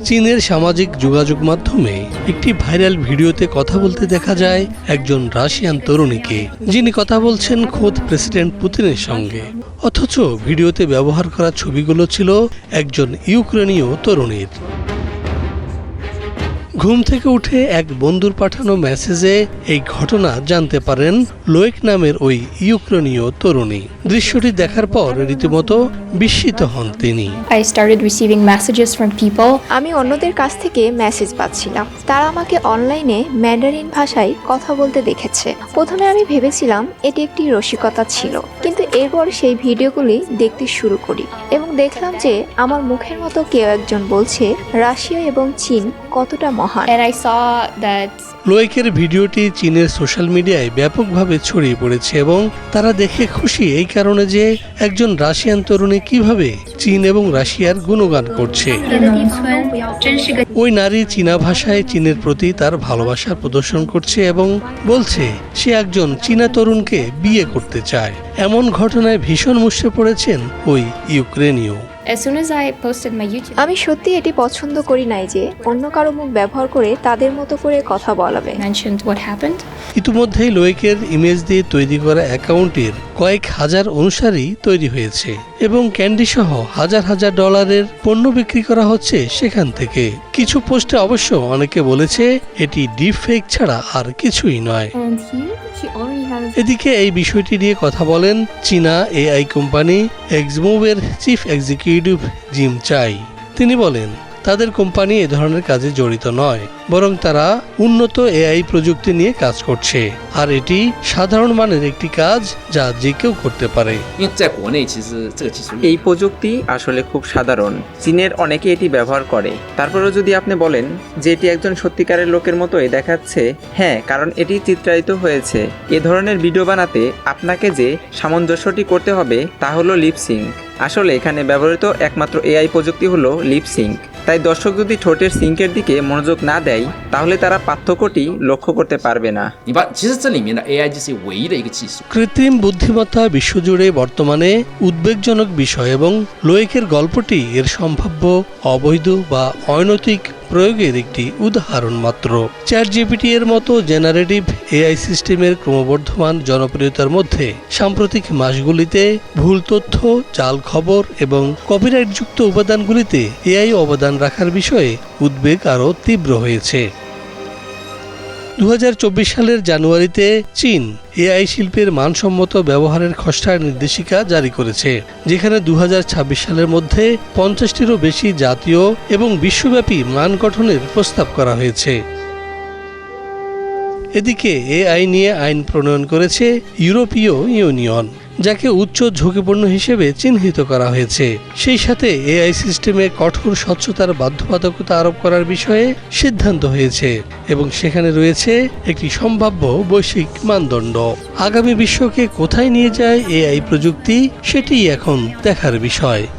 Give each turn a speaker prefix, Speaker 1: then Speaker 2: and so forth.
Speaker 1: চীনের সামাজিক যোগাযোগ মাধ্যমে একটি ভাইরাল ভিডিওতে কথা বলতে দেখা যায় একজন রাশিয়ান তরুণীকে, যিনি কথা বলছেন খোদ প্রেসিডেন্ট পুতিনের সঙ্গে। অথচ ভিডিওতে ব্যবহার করা ছবিগুলো ছিল একজন ইউক্রেনীয় তরুণীর। ঘুম থেকে উঠে এক বন্ধুর পাঠানো মেসেজে এই ঘটনা জানতে পারেন লোয়েক নামের ওই ইউক্রেনীয় তরুণী। দৃশ্যটি দেখার পর রীতিমতো বিস্মিত হন তিনি।
Speaker 2: I started receiving messages from people.
Speaker 3: আমি অন্যদের কাছ থেকে মেসেজ পাচ্ছিলাম। তারা আমাকে অনলাইনে ম্যান্ডারিন ভাষায় কথা বলতে দেখেছে। প্রথমে আমি ভেবেছিলাম এটি একটি রসিকতা ছিল, কিন্তু এরপর সেই ভিডিওগুলি দেখতে শুরু করি এবং দেখলাম যে আমার মুখের মতো কেউ একজন বলছে রাশিয়া এবং চীন কতটা মহান।
Speaker 2: And I saw that
Speaker 1: লোয়েকের ভিডিওটি চীনের সোশ্যাল মিডিয়ায় ব্যাপকভাবে ছড়িয়ে পড়েছে এবং তারা দেখে খুশি এই কারণে যে একজন রাশিয়ান তরুণী কিভাবে চীন এবং রাশিয়ার গুণগান করছে। ওই নারী চীনা ভাষায় চীনের প্রতি তার ভালোবাসা প্রদর্শন করছে এবং বলছে সে একজন চীনা তরুণকে বিয়ে করতে চায়। এমন ঘটনায় ভীষণ মুষড়ে পড়েছেন ওই ইউক্রেনীয়।
Speaker 2: as soon as I posted my YouTube,
Speaker 3: আমি সত্যি এটি পছন্দ করি নাই যে অন্য কারো মুখ ব্যবহার করে তাদের মতো করে কথা বলাবে।
Speaker 2: mentioned what happened.
Speaker 1: ইতিমধ্যেই লোয়েকের ইমেজ দিয়ে তৈরি করা অ্যাকাউন্টের কয়েক হাজার অনুসারী তৈরি হয়েছে এবং ক্যান্ডি সহ হাজার হাজার ডলারের পণ্য বিক্রি করা হচ্ছে সেখান থেকে। কিছু পোস্টে অবশ্য অনেকে বলেছে এটি ডিপ ফেক ছাড়া আর কিছুই নয়।
Speaker 2: And here she already has
Speaker 1: এদিকে এই বিষয়টি নিয়ে কথা বলেন চীনা এআই কোম্পানি এক্সমুভের চিফ এক্সিকিউটিভ জিম চাই। তিনি বলেন তাদের কোম্পানি এ ধরনের কাজে জড়িত নয়, বরং তারা উন্নত এআই প্রযুক্তি নিয়ে কাজ করছে, আর এটি সাধারণ মানের একটি কাজ যা যে কেউ করতে পারে।
Speaker 4: এই প্রযুক্তি আসলে খুব সাধারণ, চীনের অনেকে এটি ব্যবহার করে। তারপরেও যদি আপনি বলেন যে এটি একজন সত্যিকারের লোকের মতোই দেখাচ্ছে, হ্যাঁ, কারণ এটি চিত্রায়িত হয়েছে। এ ধরনের ভিডিও বানাতে আপনাকে যে সামঞ্জস্যটি করতে হবে তা হলো লিপসিঙ্ক। আসলে এখানে ব্যবহৃত একমাত্র এআই প্রযুক্তি হলো লিপসিঙ্ক। তাই দর্শক যদি ঠোঁটের সিঙ্কের দিকে মনোযোগ না দেয় তাহলে তারা পার্থক্যটি লক্ষ্য করতে পারবে না।
Speaker 1: কৃত্রিম বুদ্ধিমত্তা বিশ্বজুড়ে বর্তমানে উদ্বেগজনক বিষয় এবং লোয়েকের গল্পটি এর সম্ভাব্য অবৈধ বা অনৈতিক প্রয়োগের একটি উদাহরণ মাত্র। চ্যাটজিপিটি এর মতো জেনারেটিভ এআই সিস্টেমের ক্রমবর্ধমান জনপ্রিয়তার মধ্যে সাম্প্রতিক মাসগুলিতে ভুল তথ্য, জাল খবর এবং কপিরাইটযুক্ত উপাদানগুলিতে এআই অবদান রাখার বিষয়ে উদ্বেগ আরও তীব্র হয়েছে। 2024 সালের জানুয়ারিতে চীন এআই শিল্পের মানসম্মত ব্যবহারের খসড়া নির্দেশিকা জারি করেছে, যেখানে 2026 সালের মধ্যে 50টিরও বেশি জাতীয় এবং বিশ্বব্যাপী মান গঠনের প্রস্তাব করা হয়েছে। এদিকে এআই নিয়ে আইন প্রণয়ন করেছে ইউরোপীয় ইউনিয়ন, যাকে উচ্চ ঝুঁকিপূর্ণ হিসেবে চিহ্নিত করা হয়েছে। সেই সাথে এআই সিস্টেমে কঠোর স্বচ্ছতার বাধ্যবাধকতা আরোপ করার বিষয়ে সিদ্ধান্ত হয়েছে এবং সেখানে রয়েছে একটি সম্ভাব্য বৈশ্বিক মানদণ্ড। আগামী বিশ্বকে কোথায় নিয়ে যায় এআই প্রযুক্তি, সেটিই এখন দেখার বিষয়।